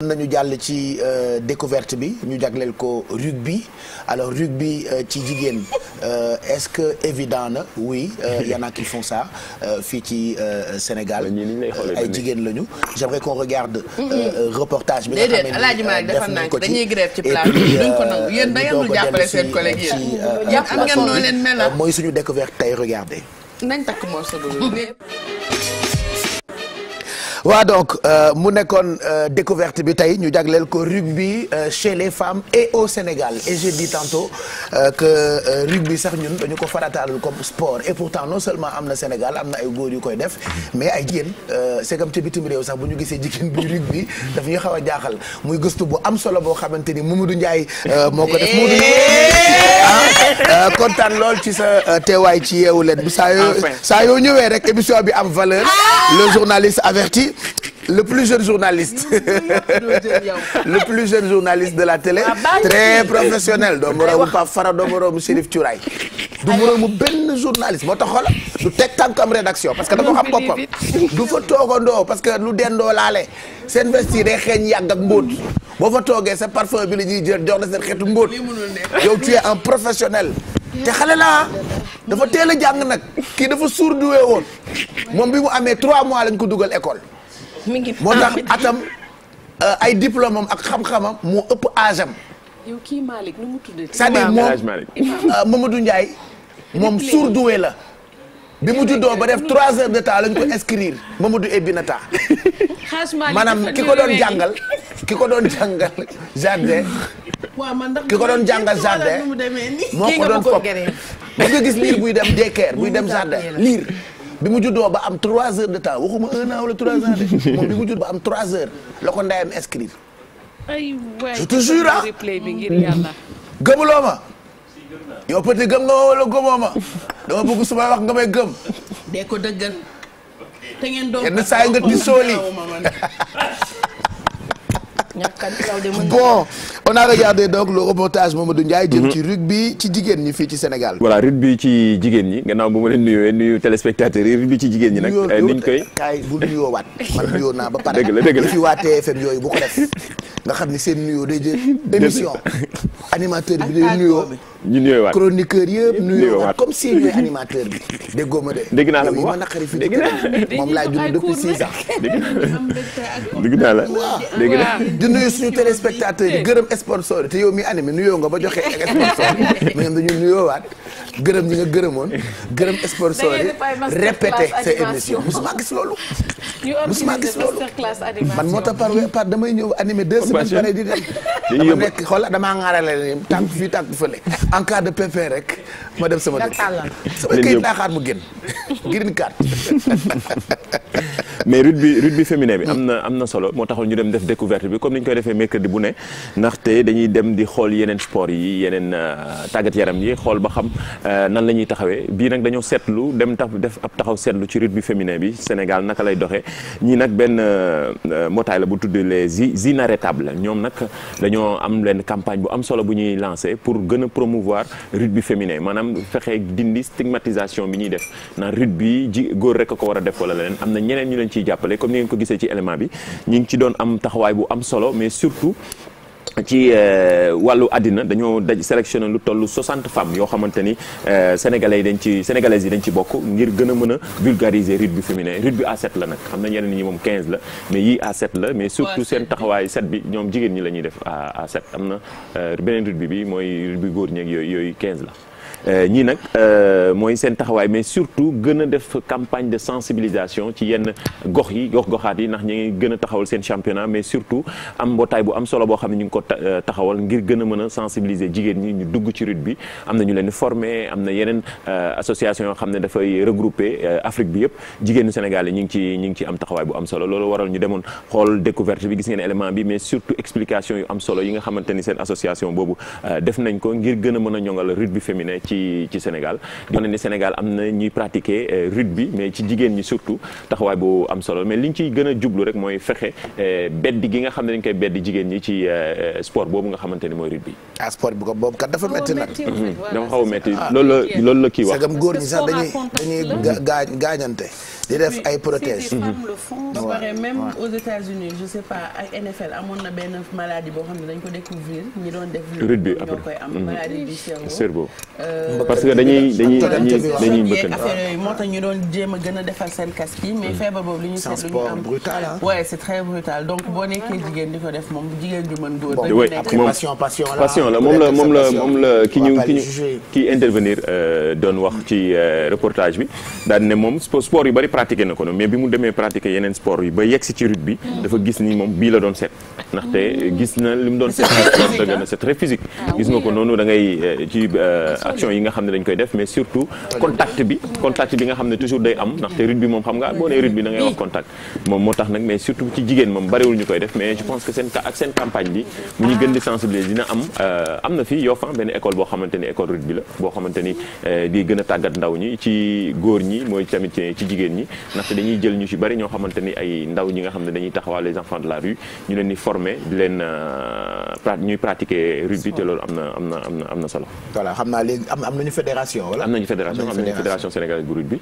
nañu jàll ci découverte bi ñu jagleel ko rugby alors rugby ci jigéen est-ce que évident na oui y en a qui font ça fii ci Sénégal ay jigéen lañu j'aimerais qu'on regarde reportage bi nga xam ne def nañ ko ci dañuy grève ci plateau duñ ko nangu yéen da ngeen dul jàppale seen collègue yi am ngeen noo leen mel mooy suñu découverte tey regardez nañ takk morceau bi waaw donc mu nekkoon découverte bi tey ñu jagleel ko rugby chez les femmes et au Sénégal et j'ai dit tantôt que rugby sax ñun dañu ko farataalul comme sport et pourtant non seulement am na Sénégal am na ay góor yu koy def mais ay jigéen c'est comme ci bitim réew sax bu ñu gisee jigéen bi rugby daf ñuy xaw a jaaxal muy gëstu bu am solo boo xamante ni Mamadou Ndiaye moo ko def kontaan lool ci sa teewaay ci yeewu leen bi saa yoo ñëwee rek émission bi am valeur le journaliste averti le plus jeune journaliste le plus jeune journaliste de la télé très professionnel doo moroomu Pape Fara doo moroomu Chérif Thiouraye du moroomu benn journaliste moo tax xoolal du teg tànkam rédaction parce que dafa xam boppam du fa toogandoo parce que lu dendoo laale seen vesti day xeeñ yàgg ak mbóot boo fa toogee sa parfum bi la ñuy jël jox la seen xeetu mbóot yow tu es un professionnel te xale la dafa teel a jàng nag kii dafa surdoué woon moom bi mu amee 3 mois lañ ko dugal école moo tax atam ay diplôme am ak xam-xamam moo ëpp âge am. yow kii Malick nu mu tuddee. c'est-à-dire moom Mamadou Ndiaye moom surdoué la bi mu juddoo ba def 3 heures de temps lañ ko inscrire Mamadou Ebinata maanaam ki ko doon jàngal jardin ki ko doon jàngal jardin moo ko doon fopp ba nga gis liir buy dem daycare buy dem jardin liir bi mu juddoo ba am 3 heures de temps waxuma 1 an wala 3 ans de moom bi mu judd ba am 3 heures la ko ndeyam inscrire. ay waay je te jure ah gëmuloo ma yow peut-être gëm nga ma wala gëmoo ma dama bëgg su may wax nga may gëm. dee ko dëggal te ngeen doon yenn saa yi nga di sooli. Bon, on a regardé donc le reportage Mamadou Ndiaye jëm ci rugby ci jigéen ñi fii ci Sénégal. voilà rugby ci jigéen ñi gannaaw bu ma leen nuyoo nuyu téléspectateurs yi rugby ci jigéen ñi nag. niñ koy kaay bu nuyoo waat man nuyoo naa ba pare. dëgg la fi waa TFM yooyu bu ko def nga xam ni seen nuyoo day jël émission animateur bi day nuyoo. ñu nuyoo waat chroniqueur yëpp nuyoo waat comme si ñooy animateur bi déggoo ma de. dégg naa la bu ma naqari fii moom laay dund depuis 6 ans. dégg naa la dégg naa di nuyu suñu téléspectateurs yi gërëm sponsor te yow mi animé nuyoo nga ba joxe sponsor mais ñoom dañu nuyoo waat gërëm ñi nga gërëmoon gërëm sponsor yi répété sa émission musuma gis loolu man moo tax par damay ñëw animé 2 semaines pare di dem dama nekk xool damaa ŋaarale ne tànk fii tànk fële en cas de pépin rek ma dem sama dëkk sama këyit laa xaar mu génn green card mais rugby féminin bi am na solo moo taxoon ñu dem def découverte bi comme ni ñu koy defee mercredi bu ne ndaxte dañuy dem di xool yeneen sport yi yeneen tàggat yaram yi xool ba xam nan la ñuy taxawee bii nag dañoo seetlu dem def ab taxaw seetlu ci rugby féminin bi Sénégal naka lay doxee ñii nag benn mbootaay la bu tudd les inarrêtables ñoom nag dañoo am leen campagne bu am solo bu ñuy lancé pour gën a promouvoir rugby féminin maanaam fexe dindi stigmatisation bi ñuy def naan rugby góor rek a ko war a def wala leneen am na ñeneen ñu leen ciy jàppale comme ni ngeen ko gisee ci élément bi ñu ngi ci doon am taxawaay bu am solo mais surtout ci wàllu àddina dañoo sélectionné lu toll 60 femmes yoo xamante ni sénégalaises yi dañ ci bokk ngir gën a mën a vulgariser rugby féminin rugby A7 la nag xam na ñeneen ñi moom 15 la mais yii A7 la mais surtout seen taxawaay 7 bi ñoom jigéen ñi la ñuy def A7 am na beneen rugby bi mooy rugby góor ñeeg yooyu 15 la. ñii nag mooy seen taxawaay mais surtout gën a def campagne de sensibilisation ci yenn goxaat yi ndax ñu ngi gën a taxawal seen championnat mais surtout am mbootaay bu am solo boo xam ne ñu ngi ko taxawal ngir gën a mën a sensibiliser jigéen ñi ñu dugg ci rugby am na ñu leen di former am na yeneen association yoo xam ne dafay regrouper Afrique bi yëpp jigéenu Sénégal yi ñu ngi ci am taxawaay bu am solo loolu waral ñu demoon xool découverte bi gis ngeen élément bi mais surtout explication yu am solo yi nga xamante ni seen association boobu def nañ ko ngir gën a mën a ñongal rugby féminin ci Sénégal di wane ni Sénégal am na ñuy pratiquer rugby mais ci jigéen ñi surtout taxawaay bu am solo mais li ñu ciy gën a jublu rek mooy fexe beddi gi nga xam ne dañ koy beddi jigéen ñi ci sport boobu nga xamante ni mooy rugby. sport bi ko boobu kat dafa métti nag. dafa xaw a métti loolu la kii wax. sagam góor ñi sax dañuy gaañante di def ay prothèses. Ces femmes le font. ba pare même aux États-Unis je sais pas ak NFL amoon na benn maladie boo xam ne dañ ko découvrir ñi doon def rugby ñoo koy am maladie du cerveau. parce que dañuy mbëkkante affaire yooyu moo tax ñu doon jéem a gën a defal seen casque yi mais feebar boobu li ñu seetlu ñu am brutal ah. ouais c'est très brutal donc boo nekkee jigéen di ko def moom jigéen ju mën góor. passion la moom la ki intervenir doon wax ci reportage bi daal ne moom sport yu bari pratiqué na ko mais bi mu demee pratiquer yeneen sport yi ba yegg si ci rugby dafa gis ni moom bii la doon seet ndaxte gis na li mu doon seet c'est très physique gis nga ko noonu da ngay ci action yi nga xam ne dañ koy def mais surtout contact bi nga xam ne toujours day am ndaxte rugby moom xam nga boo nee rugby da ngay wax contact moom moo tax nag mais surtout ci jigéen moom bariwul ñu koy def mais je pense que seen campagne bi mu ñu gën di sensibiliser dina am na fi Yoff benn école boo xamante ni école rugby la boo xamante ni di gën a tàggat ndaw ñi ci góor ñi mooy tamit ci jigéen ñi ndaxte dañuy jël ñu ci bari ñoo xamante ni ay ndaw ñi nga xam ne dañuy taxawal les enfants de la rue ñu leen di former di leen ñuy pratiquer rugby te loolu am na solo. voilà xam naa léegi am nañu fédération wala. am nañu fédération sénégalaise bu rugby.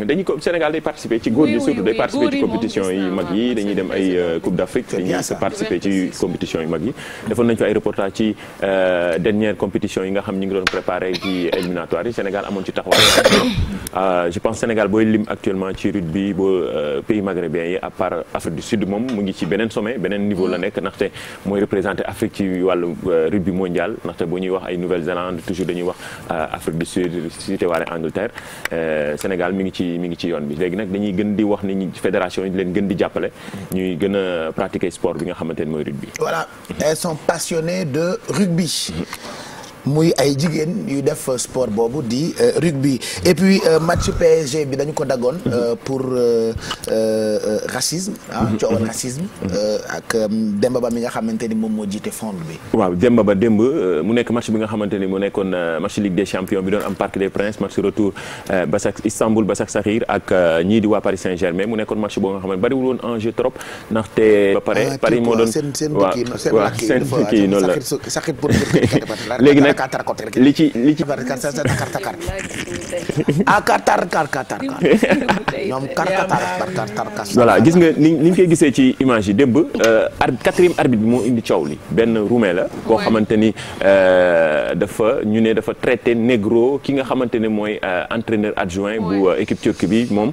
dañuy ko Sénégal day participer ci góor ñi surtout day participer ci compétition yi mag yi dañuy dem ay Coupe d'Afrique dañuy participer ci compétition yu mag yi. defoon nañu fa ay reportage ci dernière compétition yi nga xam ñu ngi doon préparer ci éliminatoire yi Sénégal amoon ci taxawaay. je pense Sénégal booy lim actuellement ci rugby pays maghrébins yi à part Afrique du Sud moom mu ngi ci beneen sommet beneen niveau la nekk ndaxte mooy représenter Afrique ci wàllu rugby mondial ndaxte bu ñuy wax ay Nouvelle-Zélande toujours dañuy wax Afrique du Sud cité waale Angleterre Sénégal mi ngi ci yoon bi léegi nag dañuy gën di wax ni ñi fédération yi leen gën di jàppale ñuy gën a pratiquer sport bi nga xamante ne mooy rugby. Voilà, elles sont passionnées de rugby. muy ay jigéen yu def sport boobu di rugby et puis match PSG bi dañu ko daggoon pour racisme coowal racisme ak Demba Ba mi nga xamante ni moom moo jiite fond bi. waaw Demba Ba démb mu nekk match bi nga xamante ni mu nekkoon match Ligue des Champions bi doon am Parc des Princes match retour Istanbul Başakşehir ak ñii di waa Paris Saint-Germain mu nekkoon match boo nga xam ne bariwul woon enjeu trop ndaxte ba pare Paris moo doon seen kii noonu la léegi nag li ci voilà gis nga ni ñu koy gisee ci image yi démb quatrième arbitre bi moo indi coow li benn roumain la koo xamante ni dafa traité négro ki nga xamante ne mooy entraîneur adjoint bu équipe turque bi moom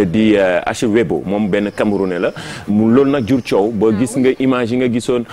di Achewebo moom benn camerounais la loolu nag jur coow ba gis nga image yi nga gisoon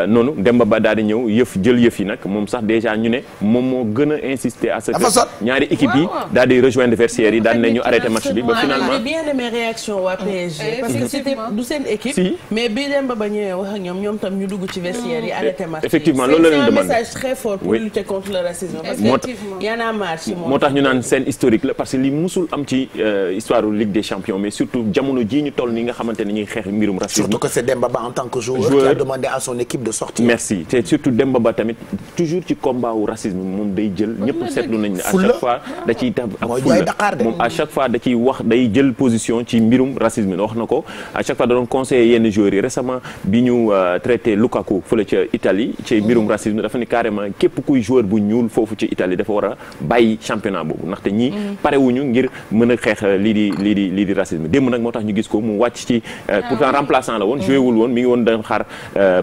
noonu Demba Ba daal di ñëw jël yëf yi nag moom sax déjà ñu ne moom moo gën a insister à ce que ñaari équipe yi daal di rejoindre vestiaire yi daal ne ñu arrêté match bi ba finalement j'ai bien aimé réaction waa PSG parce que c'était du seen équipe mais bi Demba Ba ñëwee wax ak ñoom tam ñu dugg ci vestiaire yi arrêté match effectivement loolu la leen demandé c'est un message très fort pour lutter contre le racisme parce que y en a marre ci moom moo tax ñu naan scène historique la parce que li musul am ci histoire Ligue des Champions mais surtout jamono jii ñu toll nii nga xamante ne ñuy xeex mbirum racisme surtout que c'est Demba Ba en tant que joueur qui a demandé à son équipe de sortir merci te surtout Demba Ba tamit toujours ci combat wu racisme moom day jël ñëpp seetlu nañ ne à chaque fois da ciy tax ak fulla moom à chaque fois da ciy wax day jël position ci mbirum racisme wax na ko à chaque fois da doon conseiller yenn joueurs yi récemment bi ñu traité Lukaku fële ca Italie ci mbirum racisme dafa ni carrément képp kuy joueur bu ñuul foofu ci Italie dafa war a bàyyi championnat boobu ndaxte ñii parewuñu ngir mën a xeex lii di racisme démb nag moo tax ñu gis ko mu wàcc ci pourtant remplaçant la woon joué wul woon mi ngi woon da xaar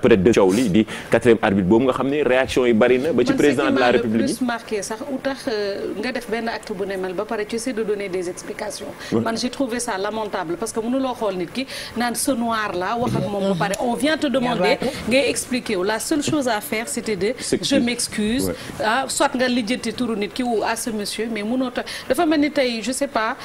peut-être de coow li di quatrième arbitre boobu nga xam ne réaction yi bari na ba ci président de la République plus marqué sax u tax nga def benn acte bu ne mel ba pare tu sais de donner des explications man j'ai trouvé ça lamentable parce que mënuloo xool nit ki naan ce noir là wax ak moom ba pare on vient te demander ngay expliquer wu la seule chose à faire c'était de je m'excuse soit nga lijjanti turu nit ki ou à ce monsieur mais mënoo tax dafa mel ni tey je sais pas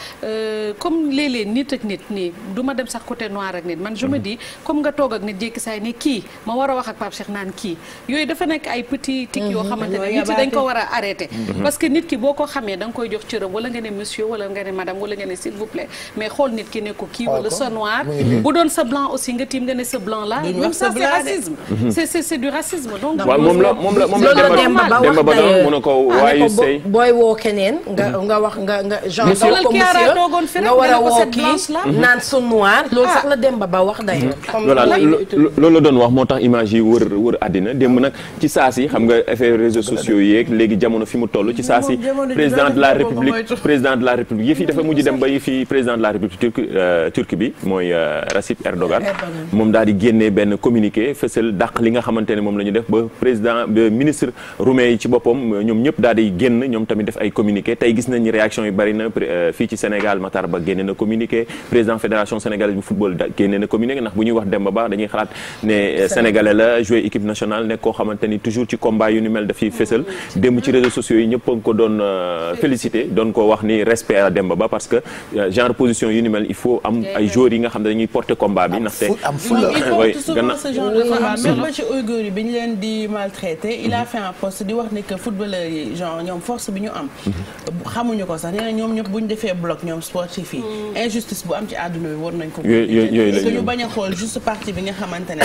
comme léeg-léeg nit ak nit nii du ma dem sax côté noir ak nit man je me dis comme nga toog ak nit jékki saay ne kii ma war a wax ak Pape Cheikh naan kii yooyu dafa nekk ay petit tic yoo xamante ne nit yi dañ ko war a arrêter parce que nit ki boo ko xamee da nga koy jox cëram wala nga ne monsieur wala nga ne madame wala nga ne s'il vous plaît mais xool nit ki ne ko kii wala sa noir bu doon sa blanc aussi nga tiim nga ne sa blanc là même ça c'est racisme c'est du racisme donc moom la Demba Ba doon mu ne ko waaye sëy booy woo keneen nga wax nga genre ko monsieur nga war a woo kii naan su noir loolu sax la Demba Ba wax d'ailleurs voilà loolu la doon wax moo tax image yi wër àddina démb nag ci saa si xam nga effet réseaux sociaux yeeg léegi jamono fi mu toll ci saa si président de la république yëf yi dafa mujj dem ba yëf yi président de la république turque bi mooy Recep Erdogan moom daal di génnee benn communiqué fësal dàq li nga xamante ne moom la ñu def ba président ministre roumain yi ci boppam ñoom ñëpp daal di génn ñoom tamit def ay communiqué tey gis nañ réaction yi bari na fii ci Sénégal Matar Ba génne na communiqué président fédération sénégalaise bu football génne na communiqué ndax bu ñuy wax Demba Ba dañuy xalaat ne sénégalais la joué équipe nationale nekk koo xamante ni toujours ci combat yu ni mel dafiy fësal démb ci réseaux sociaux yi ñëpp a ko doon félicité doon ko wax ni respect à Demba Ba parce que genre position yu ni mel il faut am ay joueurs yi nga xam ne dañuy porter combat bi ndaxte même ba ci Ouïghour yi bi ñu leen di maltraité il a fait un post di wax ne que footballeurs yi genre ñoom force bi ñu am xamuñu ko sax nee na ñoom ñëpp bu ñu defee bloc ñoom sportif yi injustice bu am ci àdduna bi war nañ ko que ñu bañ a xool juste partie bi nga xamante ne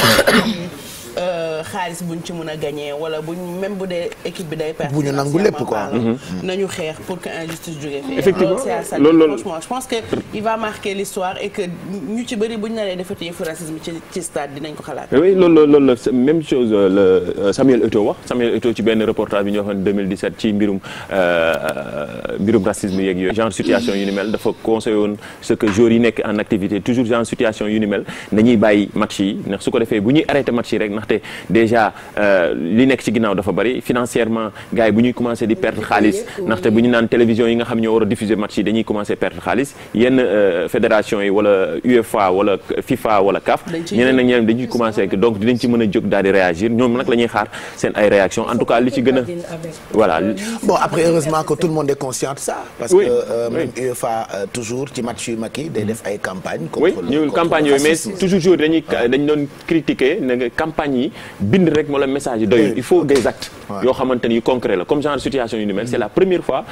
xaalis buñ ci mën a gagné wala buñ même bu dee équipe bi day perdre bu ñu nangu lépp quoi nañu xeex pour que injustice jógee fi effectivement c'est à ça franchement je pense que il va marquer l'histoire et que ñu ci bëri buñ naree defati yëfu racisme ci stade dinañ ko xalaat oui loolu la même chose la Samuel Eto'o ci benn reportage bi ñu waxoon 2017 ci mbirum racisme yeeg yooyu genre situation yu ni mel dafa conseillé woon ce que joueurs yi nekk en activité toujours genre situation yu ni mel nañuy bàyyi match yi ndax su ko defee bu ñuy arrêté match yi rek ndaxte déjà li nekk ci ginnaaw dafa bari financièrement gars yi bu ñuy commencé di perdre xaalis ndaxte bu ñu naan télévision yi nga xam ñoo war a diffuser match yi dañuy commencé perdre xaalis yenn fédération yi wala UEFA wala FIFA wala CAF ñeneen ak ñeneen dañuy commencé donc dinañ ci mën a jóg daal di réagir ñoom nag la ñuy xaar seen ay réaction en tout cas li ci gën a voilà bon après heureusement que tout le monde est conscient de ça parce oui. que même UEFA toujours ci match yu mag yi day def ay campagne ñu campagne yooyu mais toujours jour dañ doon critiquer ne campagne yi bind rek wala message yi doyul il faut des actes yoo xamante ni yu concret la comme genre situation yu ni mel c'est la première fois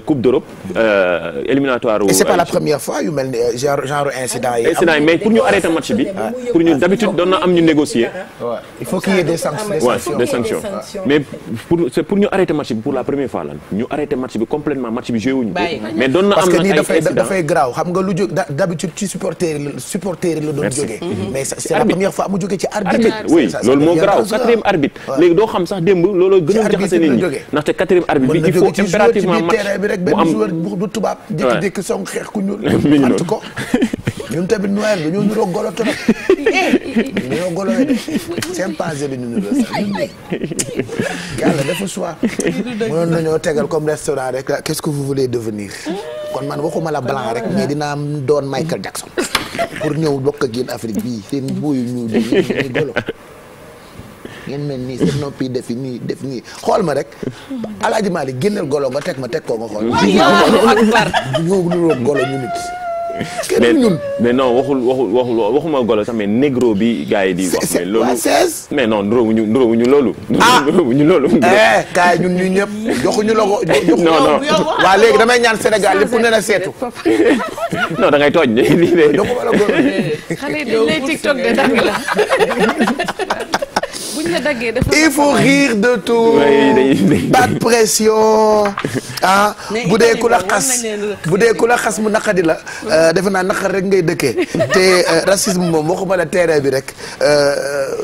Coupe d'Europe éliminatoire et c'est pas la première fois yu mel ni genre incident yi mais pour ñu arrêter match bi pour ñu d'habitude doon na am ñu négocier il faut qu'il y ait des sanctions mais pour ñu arrêter match bi pour la première fois lan ñu arrêter match bi complètement match bi joué wuñu mais doon na am nag ay parce que dafay graaw xam nga lu jóg d'habitude ci supporter la doon jógee mais c'est la première fois mu jógee ci arbitre oui loolu moo graaw quatrième arbitre léegi doo xam sax démb loolu gënoon jaxase nit ñi ndaxte quatrième arbitre bi il faut impérativement match bi rek benn joueur bu tubaab jékki-jékki song xeex ku ñuul xant ko ñun tamit noir dañoo niroo golo trop dañoo golo de chimpanzé bi ñu niroo sax yàlla dafa choix mënoon nañoo tegal comme restaurant rek qu'est-ce que vous voulez devenir kon man waxuma la blanc rek mais dinaa doon Michael Jackson pour ñëw bokk ak yéen Afrique bii seen buuyu ñu ñu golo ngeen mel nii seen noppi def nii xool ma rek Alaaji Maalik génneel golo nga teg ko nga xool ñoo niroo golo ñu nit mais non waxuma golo sax mais négro bi gars yi di wax mais loolu mais non nduroowuñu loolu nduroowuñu loolu kaay ñun ñu ñëpp joxuñu la ko non waa léegi damay ñaan Sénégal lépp ne la seetu non da ngay tooñ lii de joxuma la golo xale yi dañ lay TikTok de dagg la buñ la daggee dafa il faut rire de tout pas de pression bu dee ku la xas mu naqadi la defe naa naqar rek ngay dëkkee te racisme moom waxuma la terrain bi rek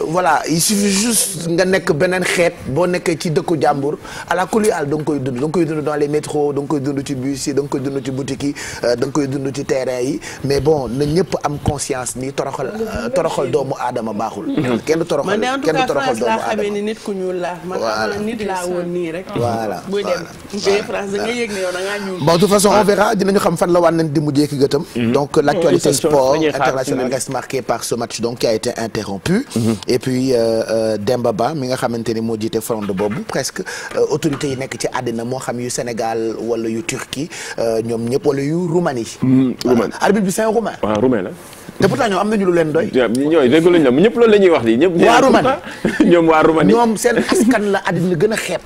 voilà il suffit juste nga nekk beneen xeet boo nekkee ci dëkku jàmbur ala kulli àll da nga koy dund dans les métros da nga koy dund ci bus yi da nga koy dund ci boutique yi da nga koy dund ci terrain yi mais bon na ñëpp am conscience ni toroxal doomu aadama baaxul kenn toroxal France laa xamee ni nit ku ñuul la man nit laa woon nii rek voilà buy dem bee France da nga yëg ne yow da ngaa ñuul bon de toute façon on verra dinañu xam fan la waan nañ di mujjee ki gëtam donc l'actualité sport internationale reste marquée par ce match donc qui a été interrompu et puis Demba Ba mi nga xamante ni moo jiite front boobu presque autorités yi nekk ci àddina moo xam yu Sénégal wala yu Turquie ñoom ñëpp wala yu Roumanie arbitre bi c'est un roumain waaw roumain la te pourtant ñoom am nañu lu leen doy. ñooy dégg luñ la ñëpp loolu la ñuy wax nii ñëpp. waa Roumanie ñoom waa Roumanie. ñoom seen askan la àddina gën a xeeb.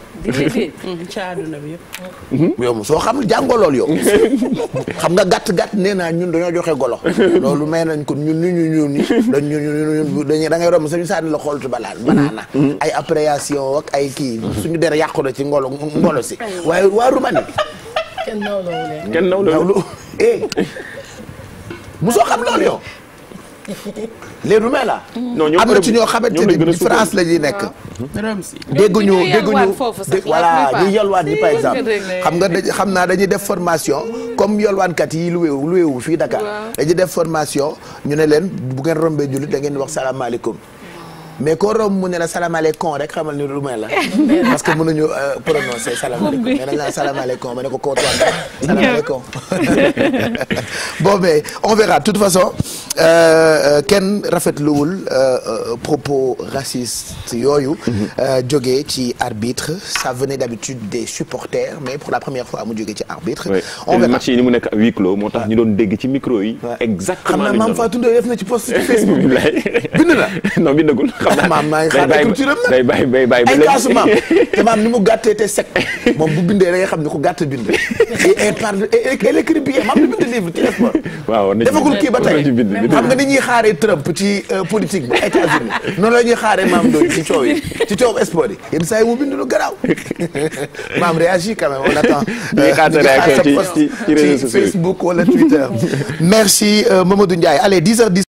ci àdduna bi yëpp. yow soo xam jàngoo lool yow. xam nga gàtt nee naa ñun dañoo joxe golo. loolu may nañ ko ñun dañuy da ngay romb suñu sànni la xooltu banaana. ay appréciation ak ay kii suñu der yàqu na ci ngolo si. waaye waa Roumanie. kenn nawloo leen. kenn nawloo musoo xam loolu yow. les Roumains là. non ñoom am na ci ñoo xamante ni France la ñuy nekk. dégguñu voilà ñuy yalwaan yi par exemple. xam naa dañuy def formation comme yalwaankat yi luweewu fii Dakar. dañuy def formation ñu ne leen bu ngeen rombee jullit da ngeen di wax salaamaaleykum. mais koo romb mu ne la salaamaaleykum rek xamal ni Roumain la parce que mënuñu prononcer salaamaaleykum mais dañ la salaamaaleykum ma ne ko kootoon salaamaaleykum. Bon mais on verra de toute façon kenn rafetluwul propos racistes yooyu. jógee ci arbitre ça venait d'habitude des supporters mais pour la première fois mu jógee ci arbitre. on verra match yi ni mu nekk huis clos moo tax ñu doon dégg ci micro yi. exactement xam naa Mame Fatou Ndoye def na ci post ci Facebook. bind na non bindagul. maam maa ngi xaar écriture am day bàyyi ay kaasu maam te maam ni mu gàttee te sec moom bu bindee da nga xam ne ku gàtt bind et parle elle écrit bien maam ni bind livre ci sport waaw defagul kii ba tey xam nga ni ñuy xaaree Trump ci politique bi États-Unis noonu la ñuy xaaree maam doon ci coow yi ci coow sport yi yenn saa yi mu bind lu garaaw maam réagit quand même on attend ci Facebook wala Twitter merci Mamadou Ndiaye allez 10h10